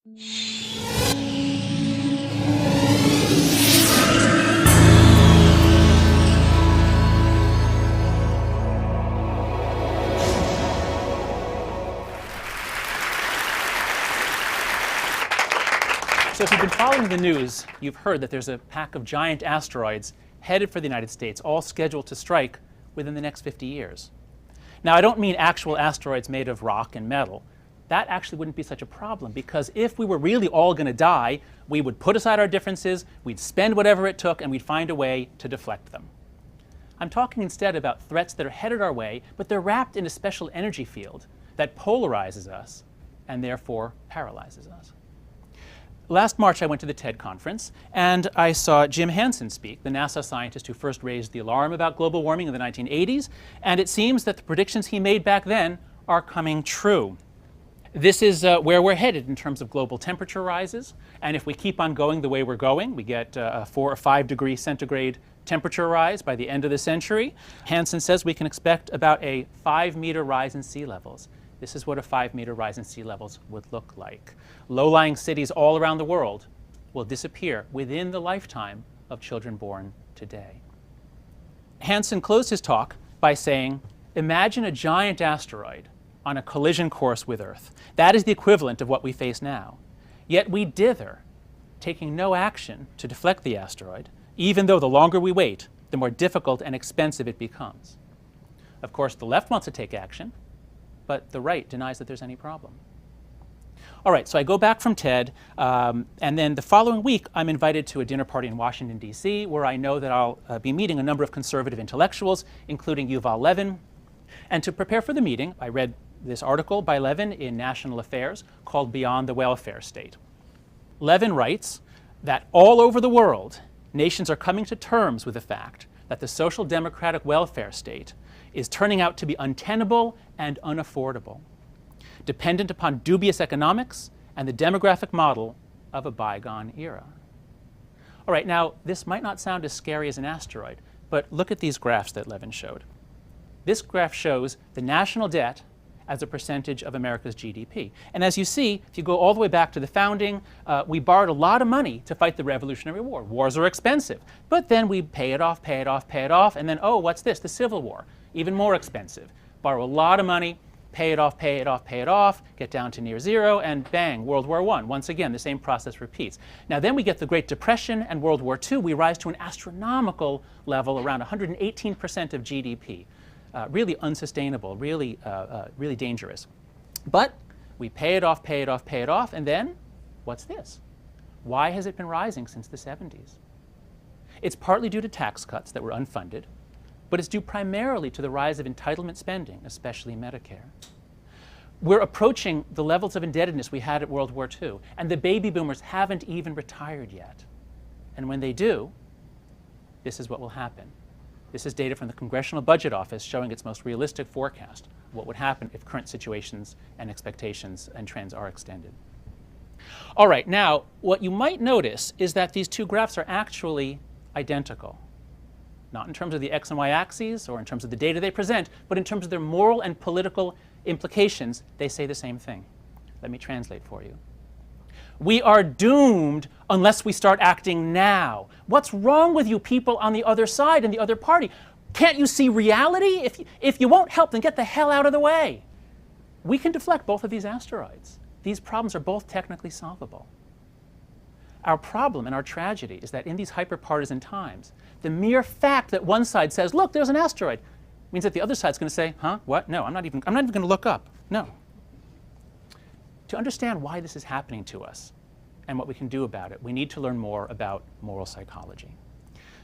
So if you've been following the news, you've heard that there's a pack of giant asteroids headed for the United States, all scheduled to strike within the next 50 years. Now, I don't mean actual asteroids made of rock and metal. That actually wouldn't be such a problem, because if we were really all going to die, we would put aside our differences, we'd spend whatever it took, and we'd find a way to deflect them. I'm talking instead about threats that are headed our way, but they're wrapped in a special energy field that polarizes us and therefore paralyzes us. Last March, I went to the TED conference, and I saw Jim Hansen speak, the NASA scientist who first raised the alarm about global warming in the 1980s, and it seems that the predictions he made back then are coming true. This is where we're headed in terms of global temperature rises, and if we keep on going the way we're going, we get a 4 or 5 degree centigrade temperature rise by the end of the century. Hansen says we can expect about a 5-meter rise in sea levels. This is what a 5-meter rise in sea levels would look like. Low-lying cities all around the world will disappear within the lifetime of children born today. Hansen closed his talk by saying, imagine a giant asteroid on a collision course with Earth. That is the equivalent of what we face now. Yet we dither, taking no action to deflect the asteroid, even though the longer we wait, the more difficult and expensive it becomes. Of course, the left wants to take action, but the right denies that there's any problem. All right, so I go back from TED, and then the following week, I'm invited to a dinner party in Washington, D.C., where I know that I'll be meeting a number of conservative intellectuals, including Yuval Levin. And to prepare for the meeting, I read this article by Levin in National Affairs called Beyond the Welfare State. Levin writes that all over the world, nations are coming to terms with the fact that the social democratic welfare state is turning out to be untenable and unaffordable, dependent upon dubious economics and the demographic model of a bygone era. All right, now, this might not sound as scary as an asteroid, but look at these graphs that Levin showed. This graph shows the national debt as a percentage of America's GDP. And as you see, if you go all the way back to the founding, we borrowed a lot of money to fight the Revolutionary War. Wars are expensive. But then we pay it off, pay it off, pay it off, and then, oh, what's this? The Civil War. Even more expensive. Borrow a lot of money, pay it off, pay it off, pay it off, get down to near zero, and bang, World War I. Once again, the same process repeats. Now then we get the Great Depression and World War II. We rise to an astronomical level, around 118% of GDP. Really unsustainable, really dangerous. But we pay it off, pay it off, pay it off, and then what's this? Why has it been rising since the 70s? It's partly due to tax cuts that were unfunded, but it's due primarily to the rise of entitlement spending, especially Medicare. We're approaching the levels of indebtedness we had at World War II, and the baby boomers haven't even retired yet. And when they do, this is what will happen. This is data from the Congressional Budget Office showing its most realistic forecast of what would happen if current situations and expectations and trends are extended. All right, now, what you might notice is that these two graphs are actually identical. Not in terms of the x and y axes or in terms of the data they present, but in terms of their moral and political implications, they say the same thing. Let me translate for you. We are doomed unless we start acting now. What's wrong with you people on the other side and the other party? Can't you see reality? If you won't help, then get the hell out of the way. We can deflect both of these asteroids. These problems are both technically solvable. Our problem and our tragedy is that in these hyper-partisan times, the mere fact that one side says, look, there's an asteroid, means that the other side's going to say, huh, what? No, I'm not even going to look up. No. To understand why this is happening to us and what we can do about it, we need to learn more about moral psychology.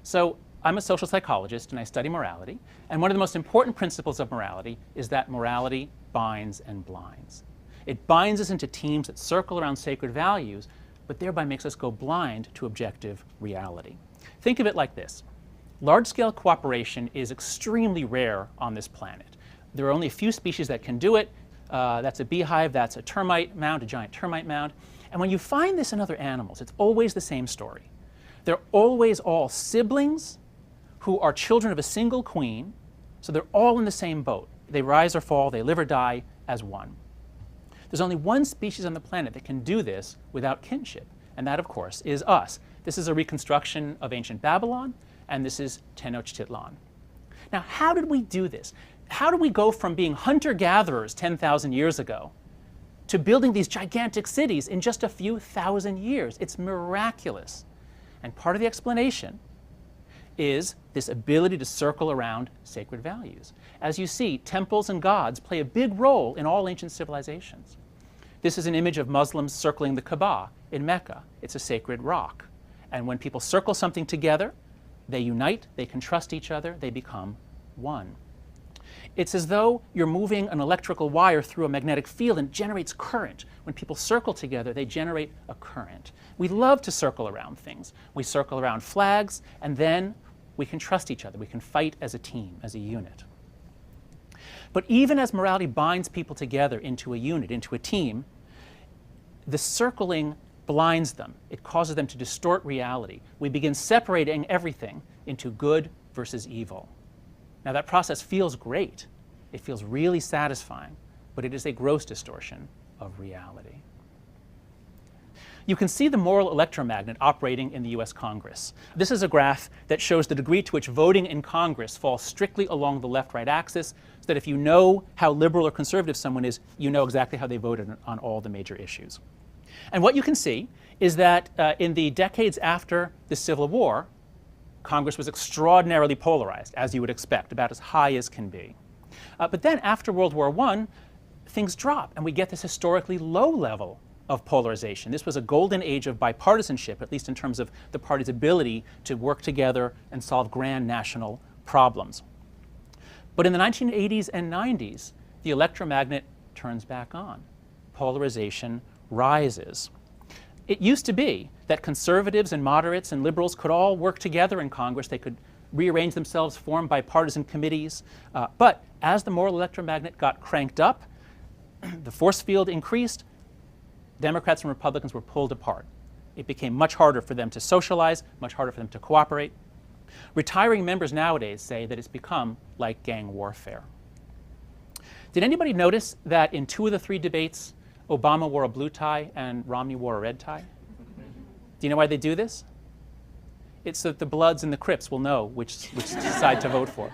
So I'm a social psychologist and I study morality. And one of the most important principles of morality is that morality binds and blinds. It binds us into teams that circle around sacred values, but thereby makes us go blind to objective reality. Think of it like this. Large-scale cooperation is extremely rare on this planet. There are only a few species that can do it. That's a beehive, that's a termite mound, a giant termite mound. And when you find this in other animals, it's always the same story. They're always all siblings who are children of a single queen, so they're all in the same boat. They rise or fall, they live or die as one. There's only one species on the planet that can do this without kinship, and that, of course, is us. This is a reconstruction of ancient Babylon, and this is Tenochtitlan. Now, how did we do this? How did we go from being hunter-gatherers 10,000 years ago to building these gigantic cities in just a few thousand years? It's miraculous. And part of the explanation is this ability to circle around sacred values. As you see, temples and gods play a big role in all ancient civilizations. This is an image of Muslims circling the Kaaba in Mecca. It's a sacred rock. And when people circle something together, they unite, they can trust each other, they become one. It's as though you're moving an electrical wire through a magnetic field and it generates current. When people circle together, they generate a current. We love to circle around things. We circle around flags, and then we can trust each other. We can fight as a team, as a unit. But even as morality binds people together into a unit, into a team, the circling blinds them. It causes them to distort reality. We begin separating everything into good versus evil. Now, that process feels great. It feels really satisfying, but it is a gross distortion of reality. You can see the moral electromagnet operating in the US Congress. This is a graph that shows the degree to which voting in Congress falls strictly along the left-right axis, so that if you know how liberal or conservative someone is, you know exactly how they voted on all the major issues. And what you can see is that in the decades after the Civil War, Congress was extraordinarily polarized, as you would expect, about as high as can be. But then after World War I, things drop, and we get this historically low level of polarization. This was a golden age of bipartisanship, at least in terms of the party's ability to work together and solve grand national problems. But in the 1980s and 90s, the electromagnet turns back on. Polarization rises. It used to be that conservatives and moderates and liberals could all work together in Congress. They could rearrange themselves, form bipartisan committees. But as the moral electromagnet got cranked up, the force field increased, Democrats and Republicans were pulled apart. It became much harder for them to socialize, much harder for them to cooperate. Retiring members nowadays say that it's become like gang warfare. Did anybody notice that in 2 of the 3 debates, Obama wore a blue tie and Romney wore a red tie? Do you know why they do this? It's so that the Bloods and the Crips will know which side to vote for.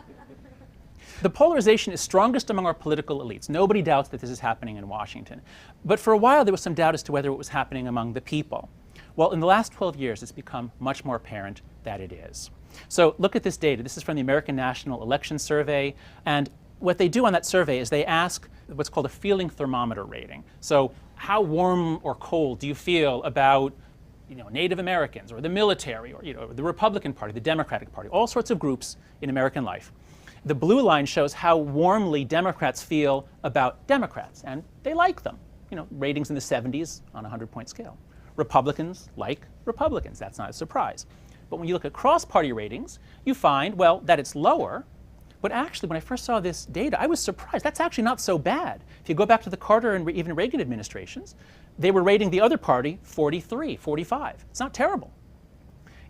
The polarization is strongest among our political elites. Nobody doubts that this is happening in Washington. But for a while, there was some doubt as to whether it was happening among the people. Well, in the last 12 years, it's become much more apparent that it is. So look at this data. This is from the American National Election Survey. And what they do on that survey is they ask what's called a feeling thermometer rating. So how warm or cold do you feel about Native Americans or the military or the Republican Party, the Democratic Party, all sorts of groups in American life. The blue line shows how warmly Democrats feel about Democrats, and they like them. Ratings in the 70s on a 100-point scale. Republicans like Republicans. That's not a surprise. But when you look at cross-party ratings, you find, well, that it's lower. But actually, when I first saw this data, I was surprised. That's actually not so bad. If you go back to the Carter and even Reagan administrations, they were rating the other party 43, 45. It's not terrible.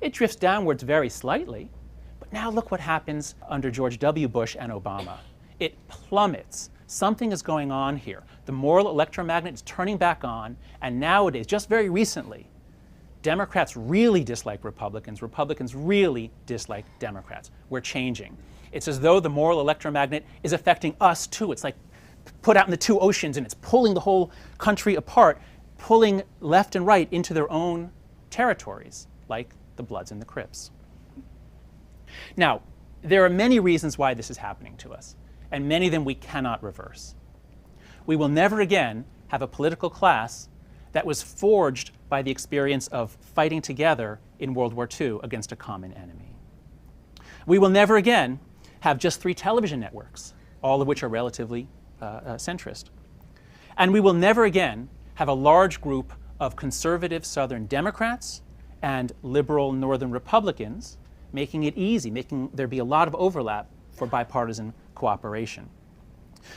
It drifts downwards very slightly. But now look what happens under George W. Bush and Obama. It plummets. Something is going on here. The moral electromagnet is turning back on, and nowadays, just very recently, Democrats really dislike Republicans. Republicans really dislike Democrats. We're changing. It's as though the moral electromagnet is affecting us too. It's like put out in the 2 oceans, and it's pulling the whole country apart, pulling left and right into their own territories, like the Bloods and the Crips. Now, there are many reasons why this is happening to us, and many of them we cannot reverse. We will never again have a political class that was forged by the experience of fighting together in World War II against a common enemy. We will never again have just 3 television networks, all of which are relatively centrist. And we will never again have a large group of conservative Southern Democrats and liberal Northern Republicans making it easy, making there be a lot of overlap for bipartisan cooperation.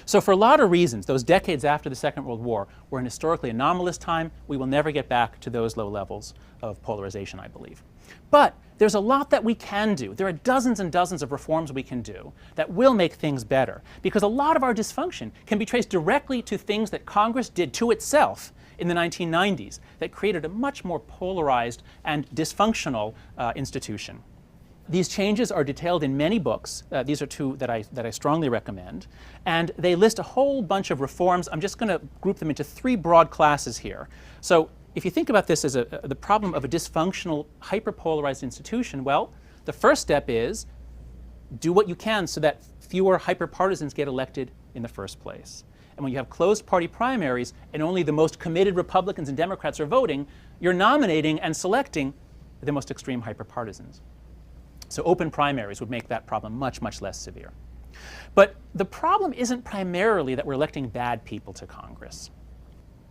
So for a lot of reasons, those decades after the Second World War were an historically anomalous time. We will never get back to those low levels of polarization, I believe. But there's a lot that we can do. There are dozens and dozens of reforms we can do that will make things better, because a lot of our dysfunction can be traced directly to things that Congress did to itself in the 1990s that created a much more polarized and dysfunctional institution. These changes are detailed in many books. These are two that I strongly recommend. And they list a whole bunch of reforms. I'm just going to group them into three broad classes here. So if you think about this as the problem of a dysfunctional, hyperpolarized institution, well, the first step is do what you can so that fewer hyperpartisans get elected in the first place. And when you have closed party primaries and only the most committed Republicans and Democrats are voting, you're nominating and selecting the most extreme hyperpartisans. So open primaries would make that problem much, much less severe. But the problem isn't primarily that we're electing bad people to Congress.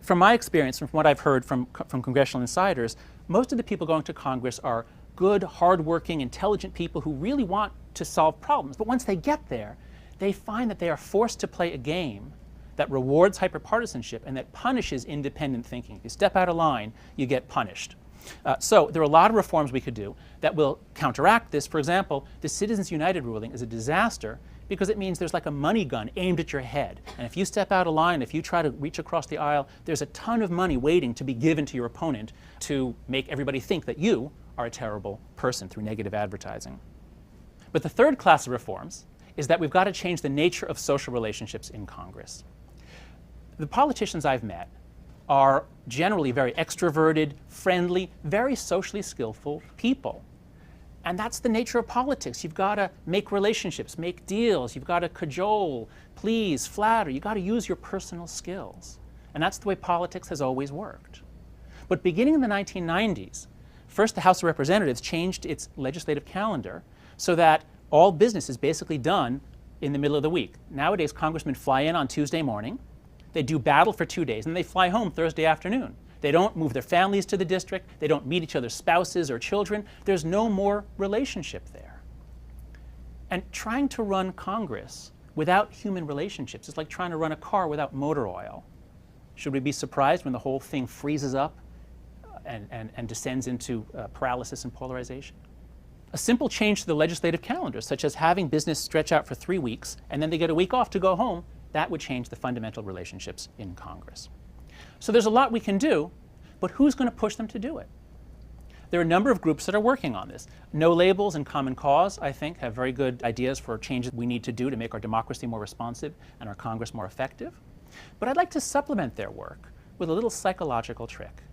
From my experience, from what I've heard from congressional insiders, most of the people going to Congress are good, hardworking, intelligent people who really want to solve problems. But once they get there, they find that they are forced to play a game that rewards hyperpartisanship and that punishes independent thinking. If you step out of line, you get punished. So there are a lot of reforms we could do that will counteract this. For example, the Citizens United ruling is a disaster because it means there's like a money gun aimed at your head. And if you step out of line, if you try to reach across the aisle, there's a ton of money waiting to be given to your opponent to make everybody think that you are a terrible person through negative advertising. But the third class of reforms is that we've got to change the nature of social relationships in Congress. The politicians I've met are generally very extroverted, friendly, very socially skillful people. And that's the nature of politics. You've got to make relationships, make deals. You've got to cajole, please, flatter. You've got to use your personal skills. And that's the way politics has always worked. But beginning in the 1990s, first the House of Representatives changed its legislative calendar so that all business is basically done in the middle of the week. Nowadays, congressmen fly in on Tuesday morning. They do battle for 2 days, and they fly home Thursday afternoon. They don't move their families to the district. They don't meet each other's spouses or children. There's no more relationship there. And trying to run Congress without human relationships is like trying to run a car without motor oil. Should we be surprised when the whole thing freezes up and descends into paralysis and polarization? A simple change to the legislative calendar, such as having business stretch out for 3 weeks, and then they get a week off to go home, that would change the fundamental relationships in Congress. So there's a lot we can do, but who's going to push them to do it? There are a number of groups that are working on this. No Labels and Common Cause, I think, have very good ideas for changes we need to do to make our democracy more responsive and our Congress more effective. But I'd like to supplement their work with a little psychological trick.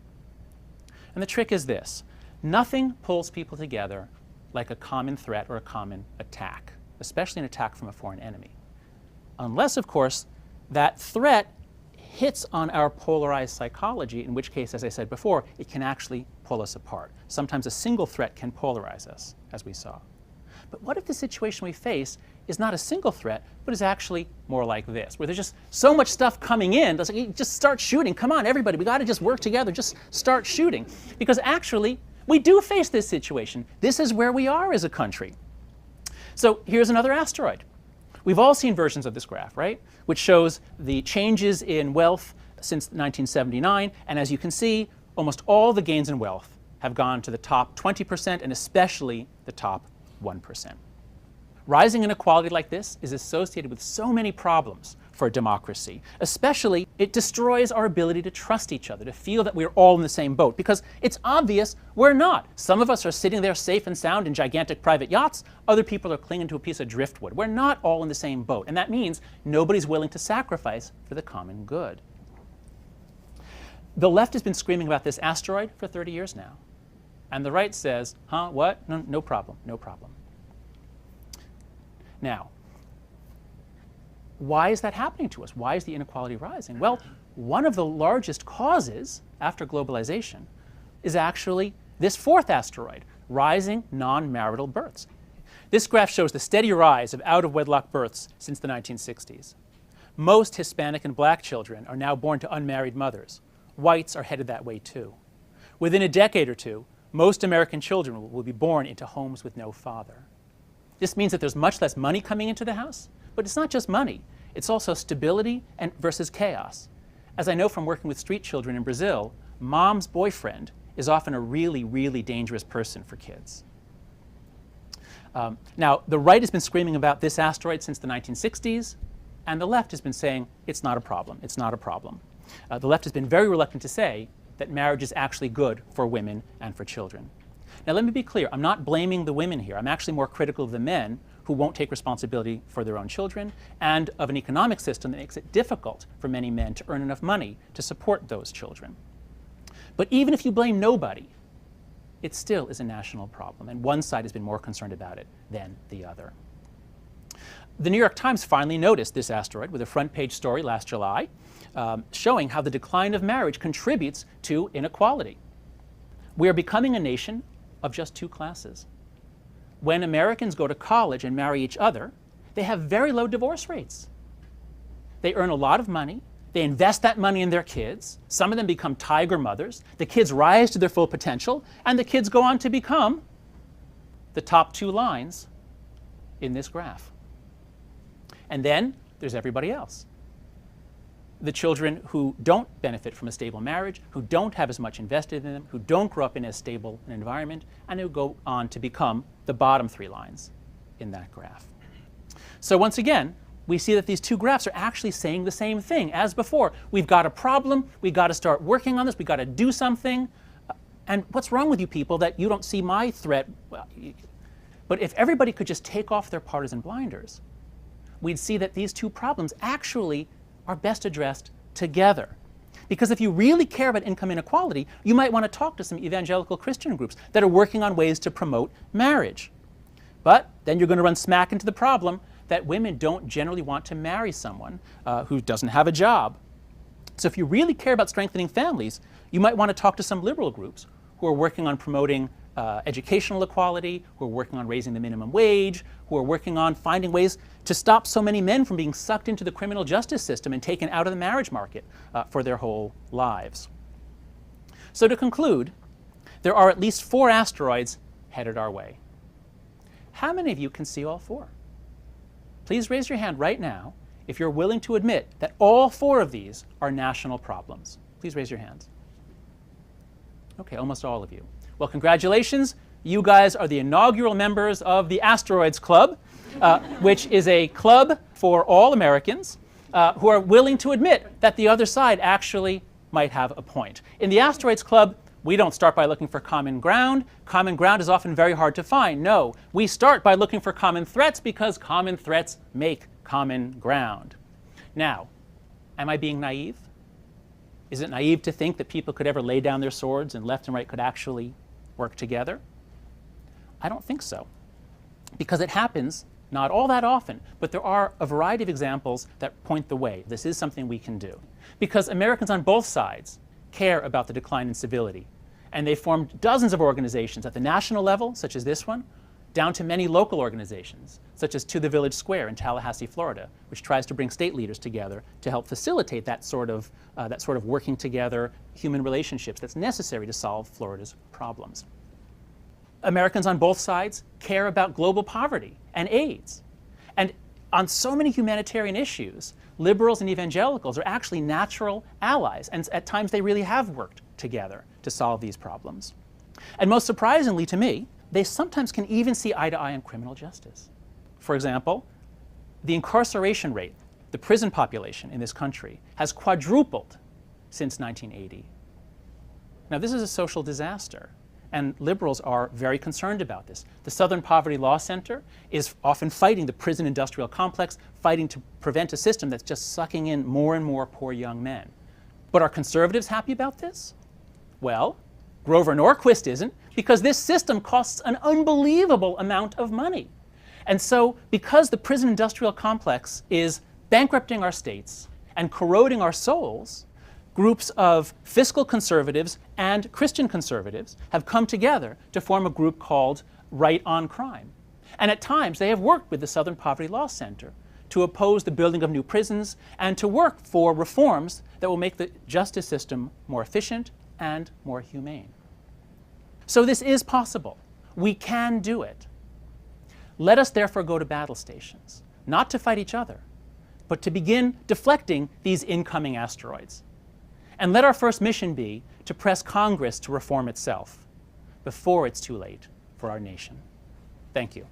And the trick is this: nothing pulls people together like a common threat or a common attack, especially an attack from a foreign enemy. Unless, of course, that threat hits on our polarized psychology, in which case, as I said before, it can actually pull us apart. Sometimes a single threat can polarize us, as we saw. But what if the situation we face is not a single threat, but is actually more like this, where there's just so much stuff coming in, it's like, just start shooting. Come on, everybody, we got to just work together, just start shooting. Because actually, we do face this situation. This is where we are as a country. So here's another asteroid. We've all seen versions of this graph, right? Which shows the changes in wealth since 1979. And as you can see, almost all the gains in wealth have gone to the top 20% and especially the top 1%. Rising inequality like this is associated with so many problems for a democracy. Especially, it destroys our ability to trust each other, to feel that we're all in the same boat, because it's obvious we're not. Some of us are sitting there safe and sound in gigantic private yachts. Other people are clinging to a piece of driftwood. We're not all in the same boat, and that means nobody's willing to sacrifice for the common good. The left has been screaming about this asteroid for 30 years now, and the right says, huh, what? No, no problem, no problem. Now, why is that happening to us? Why is the inequality rising? Well, one of the largest causes after globalization is actually this fourth asteroid, rising non-marital births. This graph shows the steady rise of out-of-wedlock births since the 1960s. Most Hispanic and black children are now born to unmarried mothers. Whites are headed that way too. Within a decade or two, most American children will be born into homes with no father. This means that there's much less money coming into the house, but it's not just money. It's also stability versus chaos. As I know from working with street children in Brazil, mom's boyfriend is often a really, really dangerous person for kids. Now, the right has been screaming about this asteroid since the 1960s, and the left has been saying it's not a problem, it's not a problem. The left has been very reluctant to say that marriage is actually good for women and for children. Now, let me be clear, I'm not blaming the women here. I'm actually more critical of the men who won't take responsibility for their own children and of an economic system that makes it difficult for many men to earn enough money to support those children. But even if you blame nobody, it still is a national problem, and one side has been more concerned about it than the other. The New York Times finally noticed this asteroid with a front page story last July showing how the decline of marriage contributes to inequality. We are becoming a nation of just two classes. When Americans go to college and marry each other, they have very low divorce rates. They earn a lot of money. They invest that money in their kids. Some of them become tiger mothers. The kids rise to their full potential, and the kids go on to become the top two lines in this graph. And then there's everybody else. The children who don't benefit from a stable marriage, who don't have as much invested in them, who don't grow up in as stable an environment, and who go on to become the bottom three lines in that graph. So once again, we see that these two graphs are actually saying the same thing as before. We've got a problem, we've got to start working on this, we've got to do something. And what's wrong with you people that you don't see my threat? Well, but if everybody could just take off their partisan blinders, we'd see that these two problems actually are best addressed together. Because if you really care about income inequality, you might want to talk to some evangelical Christian groups that are working on ways to promote marriage. But then you're going to run smack into the problem that women don't generally want to marry someone who doesn't have a job. So if you really care about strengthening families, you might want to talk to some liberal groups who are working on promoting educational equality, who are working on raising the minimum wage, who are working on finding ways to stop so many men from being sucked into the criminal justice system and taken out of the marriage market for their whole lives. So to conclude, there are at least 4 asteroids headed our way. How many of you can see all 4? Please raise your hand right now if you're willing to admit that all 4 of these are national problems. Please raise your hands. Okay, almost all of you. Well, congratulations. You guys are the inaugural members of the Asteroids Club, which is a club for all Americans who are willing to admit that the other side actually might have a point. In the Asteroids Club, we don't start by looking for common ground. Common ground is often very hard to find. No, we start by looking for common threats because common threats make common ground. Now, am I being naive? Is it naive to think that people could ever lay down their swords and left and right could actually work together? I don't think so, because it happens not all that often, but there are a variety of examples that point the way. This is something we can do. Because Americans on both sides care about the decline in civility, and they formed dozens of organizations at the national level, such as this one, down to many local organizations, such as To the Village Square in Tallahassee, Florida, which tries to bring state leaders together to help facilitate that sort of working together human relationships that's necessary to solve Florida's problems. Americans on both sides care about global poverty and AIDS. And on so many humanitarian issues, liberals and evangelicals are actually natural allies, and at times they really have worked together to solve these problems. And most surprisingly to me, they sometimes can even see eye to eye on criminal justice. For example, the incarceration rate, the prison population in this country, has quadrupled since 1980. Now, this is a social disaster, and liberals are very concerned about this. The Southern Poverty Law Center is often fighting the prison industrial complex, fighting to prevent a system that's just sucking in more and more poor young men. But are conservatives happy about this? Well, Grover Norquist isn't, because this system costs an unbelievable amount of money. And so, because the prison industrial complex is bankrupting our states and corroding our souls, groups of fiscal conservatives and Christian conservatives have come together to form a group called Right on Crime. And at times, they have worked with the Southern Poverty Law Center to oppose the building of new prisons and to work for reforms that will make the justice system more efficient and more humane. So this is possible. We can do it. Let us therefore go to battle stations, not to fight each other, but to begin deflecting these incoming asteroids. And let our first mission be to press Congress to reform itself before it's too late for our nation. Thank you.